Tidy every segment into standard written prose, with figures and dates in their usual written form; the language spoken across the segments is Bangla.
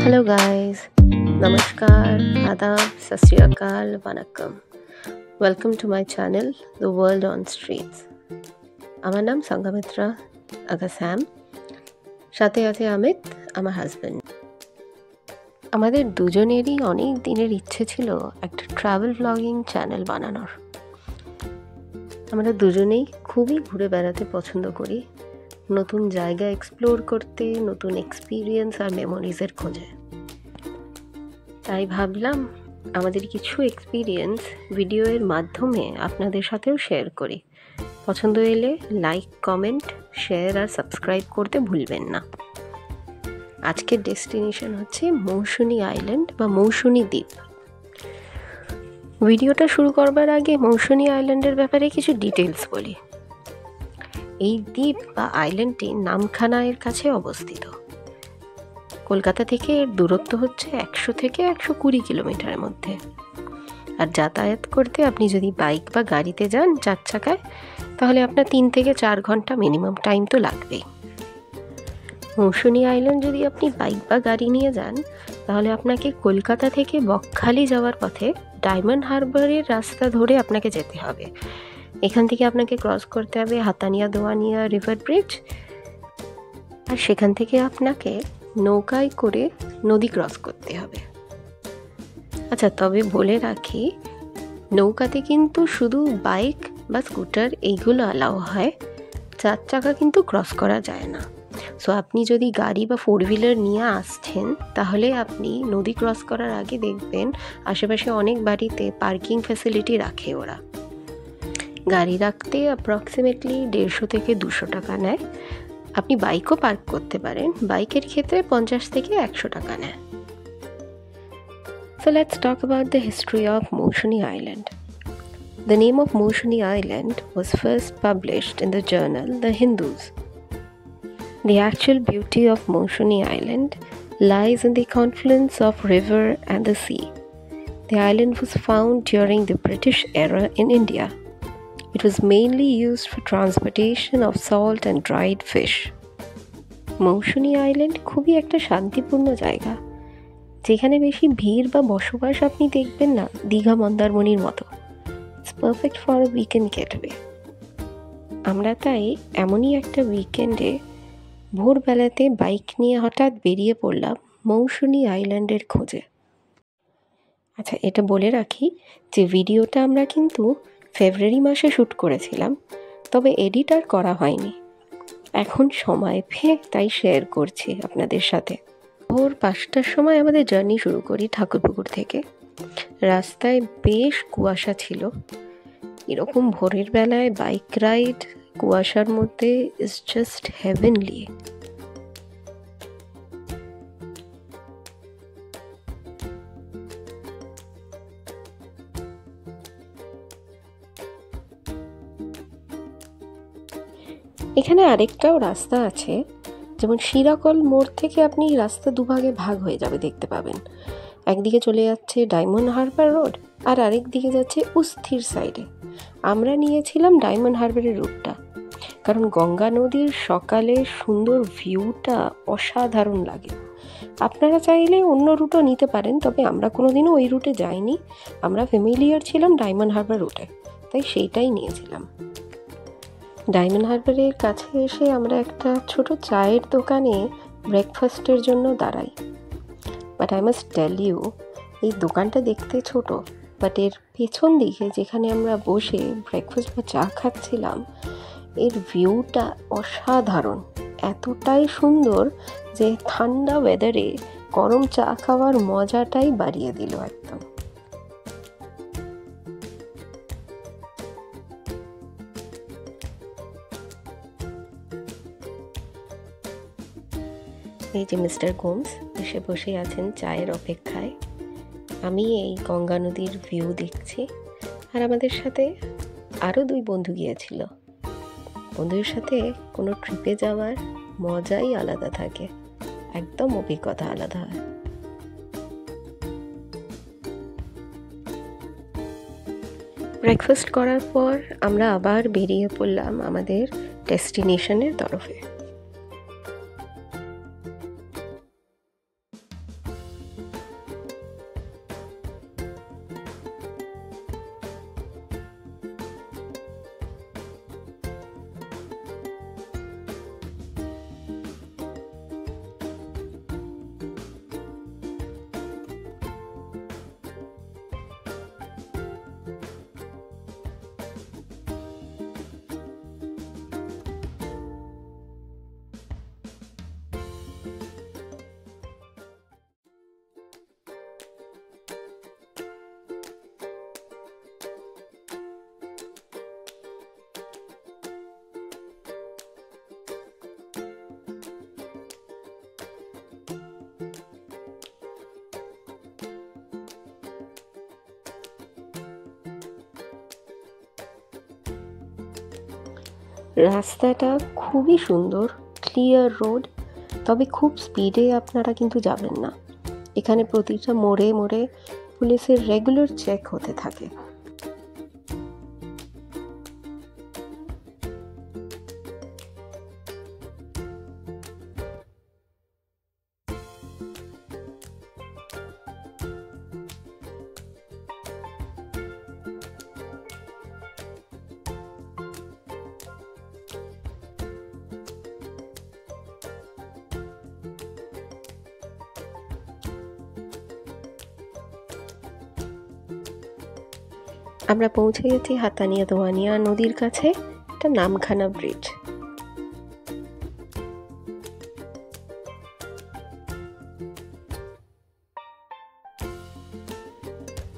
Hello guys, Namaskar, Adab, Sat Shri Akal, Vanakkam. Welcome to my channel, The World on Streets. আমার নাম সংঘমিত্রা আগা স্যাম, সাথে আছে অমিত, আমার হাজব্যান্ড। আমাদের দুজনেরই অনেক দিনের ইচ্ছে ছিল একটা ট্রাভেল ব্লগিং চ্যানেল বানানোর। আমরা দুজনেই খুবই ঘুরে বেড়াতে পছন্দ করি, নতুন জায়গা এক্সপ্লোর করতে, নতুন এক্সপিরিয়েন্স আর মেমোরিজের খোঁজে। তাই ভাবলাম আমাদের কিছু এক্সপিরিয়েন্স ভিডিওর মাধ্যমে আপনাদের সাথেও শেয়ার করি। পছন্দ এলে লাইক, কমেন্ট, শেয়ার আর সাবস্ক্রাইব করতে ভুলবেন না। আজকের ডেস্টিনেশন হচ্ছে মৌসুনী আইল্যান্ড বা মৌসুনী দ্বীপ। ভিডিওটা শুরু করবার আগে মৌসুনী আইল্যান্ডের ব্যাপারে কিছু ডিটেলস বলি। এই দ্বীপ বা আইল্যান্ডটি নামখানার কাছে অবস্থিত। কলকাতা থেকে এর দূরত্ব হচ্ছে 100 থেকে 120 কিলোমিটারের মধ্যে। আর যাতায়াত করতে আপনি যদি বাইক বা গাড়িতে যান 4 চাকায়, তাহলে আপনার 3 থেকে 4 ঘন্টা মিনিমাম টাইম তো লাগবেই। মৌসুনী আইল্যান্ড যদি আপনি বাইক বা গাড়ি নিয়ে যান, তাহলে আপনাকে কলকাতা থেকে বকখালি যাওয়ার পথে ডায়মন্ড হারবারের রাস্তা ধরে আপনাকে যেতে হবে। এখান থেকে আপনাকে ক্রস করতে হবে হাতানিয়া দোয়ানিয়া রিভার ব্রিজ, আর সেখান থেকে আপনাকে নৌকায় করে নদী ক্রস করতে হবে। আচ্ছা, তবে বলে রাখি, নৌকাতে কিন্তু শুধু বাইক বা স্কুটার এইগুলো অ্যালাউ হয়, 4 চাকা কিন্তু ক্রস করা যায় না। সো আপনি যদি গাড়ি বা 4 হুইলার নিয়ে আসছেন, তাহলে আপনি নদী ক্রস করার আগে দেখবেন আশেপাশে অনেক বাড়িতে পার্কিং ফ্যাসিলিটি রাখে ওরা। গাড়ি রাখতে অ্যাপ্রক্সিমেটলি 150 থেকে 200 টাকা নেয়। আপনি বাইকও পার্ক করতে পারেন, বাইকের ক্ষেত্রে 50 থেকে 100 টাকা নেয়। So let's talk about the history of Maushuni Island. The name of Maushuni Island was first published in the journal The Hindus. The actual beauty of Maushuni Island lies in the confluence of river and the sea. The island was found during the British era in India. It was mainly used for transportation of salt and dried fish. Mousuni island খুবই একটা শান্তিপূর্ণ জায়গা, যেখানে বেশি ভিড় বা বসবাস আপনি দেখবেন না, দীঘা মন্দারমণির মতো। It's perfect for a weekend gateway. আমরা তাই এমনই একটা উইকেন্ডে ভোরবেলাতে বাইক নিয়ে হঠাৎ বেরিয়ে পড়লাম মৌসুনী আইল্যান্ডের খোঁজে। আচ্ছা, এটা বলে রাখি যে ভিডিওটা আমরা কিন্তু ফেব্রুয়ারি মাসে শ্যুট করেছিলাম, তবে এডিট আর করা হয়নি। এখন সময় পেয়ে তাই শেয়ার করছি আপনাদের সাথে। ভোর 5টার সময় আমাদের জার্নি শুরু করি ঠাকুরপুকুর থেকে। রাস্তায় বেশ কুয়াশা ছিল। এরকম ভোরের বেলায় বাইক রাইড কুয়াশার মধ্যে ইজ জাস্ট হেভেনলি। এখানে আরেকটাও রাস্তা আছে, যেমন শিরাকল মোড় থেকে আপনি রাস্তা দুভাগে ভাগ হয়ে যাবে দেখতে পাবেন। একদিকে চলে যাচ্ছে ডায়মন্ড হারবার রোড, আর আরেক দিকে যাচ্ছে উস্থির সাইডে। আমরা নিয়েছিলাম ডায়মন্ড হারবারের রুটটা, কারণ গঙ্গা নদীর সকালে সুন্দর ভিউটা অসাধারণ লাগে। আপনারা চাইলে অন্য রুটও নিতে পারেন, তবে আমরা কোনোদিনও ওই রুটে যাইনি। আমরা ফ্যামিলিয়ার ছিলাম ডায়মন্ড হারবার রুটে, তাই সেইটাই নিয়েছিলাম। ডায়মন্ড হারবারের কাছে এসে আমরা একটা ছোট চায়ের দোকানে ব্রেকফাস্টের জন্য দাঁড়াই। But I must tell you, এই দোকানটা দেখতে ছোট, বাট এর পেছন দিকে যেখানে আমরা বসে ব্রেকফাস্ট বা চা খাচ্ছিলাম, এর ভিউটা অসাধারণ। এতটাই সুন্দর যে ঠান্ডা ওয়েদারে গরম চা খাওয়ার মজাটাই বাড়িয়ে দিল একদম। এই যে মিস্টার গোমস এসে বসে আছেন চায়ের অপেক্ষায়। আমি এই গঙ্গা নদীর ভিউ দেখছি, আর আমাদের সাথে আরও 2 বন্ধু গিয়েছিল। বন্ধুদের সাথে কোনো ট্রিপে যাওয়ার মজাই আলাদা থাকে, একদম অভিজ্ঞতা আলাদা হয়। ব্রেকফাস্ট করার পর আমরা আবার বেরিয়ে পড়লাম আমাদের ডেস্টিনেশনের তরফে। রাস্তাটা খুবই সুন্দর, ক্লিয়ার রোড, তবে খুব স্পিডে আপনারা কিন্তু যাবেন না। এখানে প্রতিটা মোড়ে মোড়ে পুলিশের রেগুলার চেক হতে থাকে। আমরা পৌঁছে গেছি হাতানিয়া দোয়ানিয়া নদীর কাছে, এটা নামখানা ব্রিজ।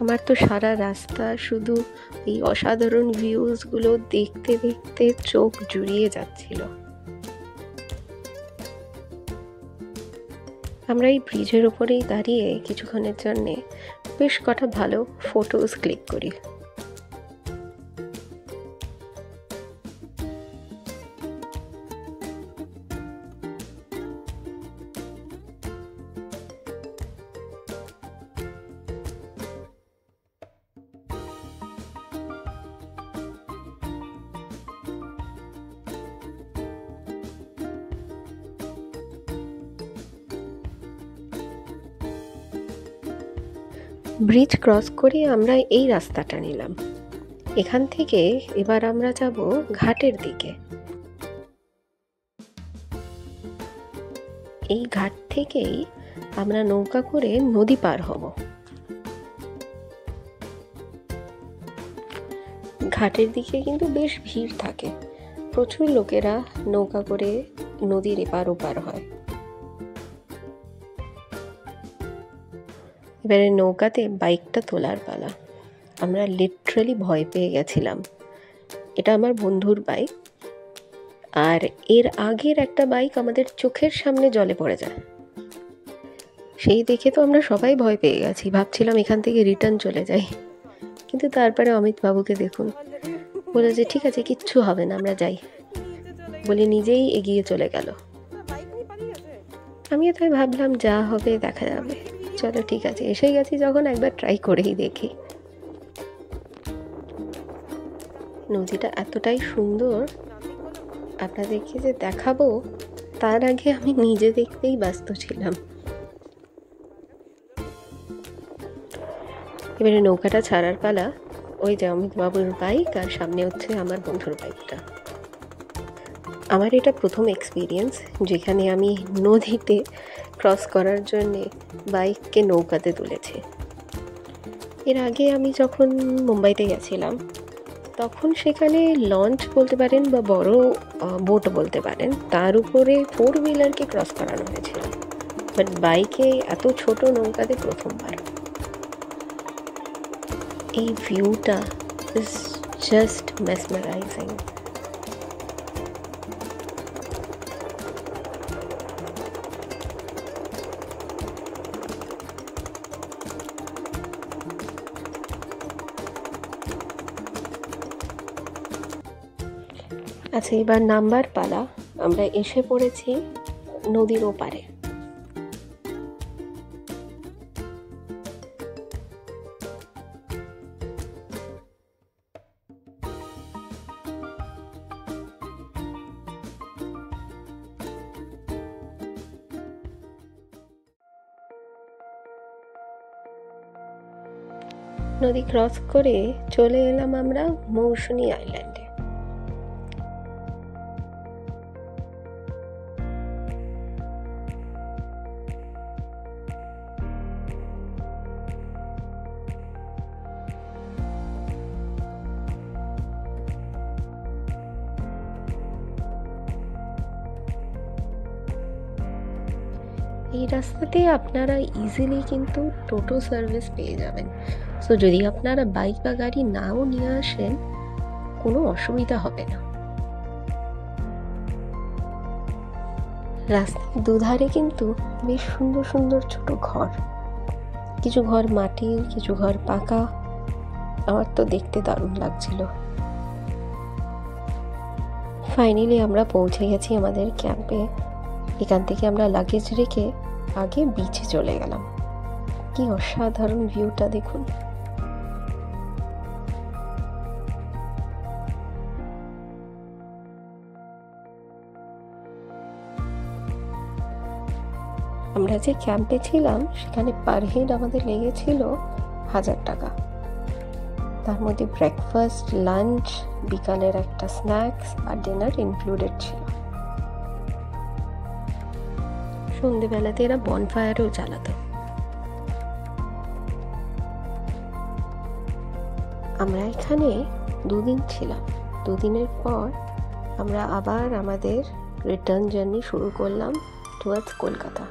আমার তো সারা রাস্তা শুধু এই অসাধারণ ভিউজগুলো দেখতে দেখতে চোখ জুড়িয়ে যাচ্ছিল। আমরা এই ব্রিজের ওপরেই দাঁড়িয়ে কিছুক্ষণের জন্যে বেশ কটা ভালো ফটোজ ক্লিক করি। ব্রিজ ক্রস করে আমরা এই রাস্তাটা নিলাম। এখান থেকে এবার আমরা যাব ঘাটের দিকে। এই ঘাট থেকেই আমরা নৌকা করে নদী পার হব। ঘাটের দিকে কিন্তু বেশ ভিড় থাকে, প্রচুর লোকেরা নৌকা করে নদীর এপার ওপার হয়। এবারে নৌকাতে বাইকটা তোলার পালা। আমরা লিটারালি ভয় পেয়ে গেছিলাম। এটা আমার বন্ধুর বাইক, আর এর আগের একটা বাইক আমাদের চোখের সামনে জলে পড়ে যায়। সেই দেখে তো আমরা সবাই ভয় পেয়ে গেছি, ভাবছিলাম এখান থেকে রিটার্ন চলে যাই। কিন্তু তারপরে অমিত বাবুকে দেখুন, বলে যে ঠিক আছে, কিচ্ছু হবে না, আমরা যাই বলে নিজেই এগিয়ে চলে গেল। আমিও তাই ভাবলাম যা হবে দেখা যাবে, চলো ঠিক আছে, এসে গেছি যখন একবার ট্রাই করেই দেখি। নদীটা এতটাই সুন্দর আপনাদেরকে যে দেখাবো তার আগে আমি নিজে দেখতেই ব্যস্ত ছিলাম। এবারে নৌকাটা ছাড়ার পালা। ওই যে অমিত বাবুর বাইক, আর সামনে হচ্ছে আমার বন্ধুর বাইকটা। আমার এটা প্রথম এক্সপিরিয়েন্স যেখানে আমি নদীতে ক্রস করার জন্যে বাইককে নৌকাতে তুলেছি। এর আগে আমি যখন মুম্বাইতে গেছিলাম তখন সেখানে লঞ্চ বলতে পারেন বা বড় বোট বলতে পারেন, তার উপরে 4 হুইলারকে ক্রস করানো হয়েছিল, বাট বাইকে এত ছোট নৌকাতে প্রথমবার। এই ভিউটা ইজ জাস্ট মেসমারাইজিং। আচ্ছা, এবার নাম্বার পালা। আমরা এসে পড়েছি নদীর ওপারে। নদী ক্রস করে চলে এলাম আমরা মৌসুনী আইল্যান্ডে। এই রাস্তাতে আপনারা ইজিলি কিন্তু টোটো সার্ভিস পেয়ে যাবেন। সো যদি আপনারা বাইক বা গাড়ি নাও নিয়ে আসেন কোনো অসুবিধা হবে না। রাস্তার দুধারে কিন্তু বেশ সুন্দর সুন্দর ছোট ঘর, কিছু ঘর মাটির, কিছু ঘর পাকা। আমার তো দেখতে দারুণ লাগছিল। ফাইনালি আমরা পৌঁছে গেছি আমাদের ক্যাম্পে। এখান থেকে আমরা লাগেজ রেখে আগে বিচে চলে গেলাম। কি অসাধারণ ভিউটা দেখুন। আমরা যে ক্যাম্পে ছিলাম সেখানে পার হেড আমাদের লেগেছিল 1000 টাকা। তার মধ্যে ব্রেকফাস্ট, লাঞ্চ, বিকালের একটা স্ন্যাক্স আর ডিনার ইনক্লুডেড ছিল। সন্ধেবেলাতে এরা বনফায়ারও জ্বালাতো। আমরা এখানে 2 দিন ছিলাম। 2 দিনের পর আমরা আবার আমাদের রিটার্ন জার্নি শুরু করলাম টুয়ার্ডস কলকাতা।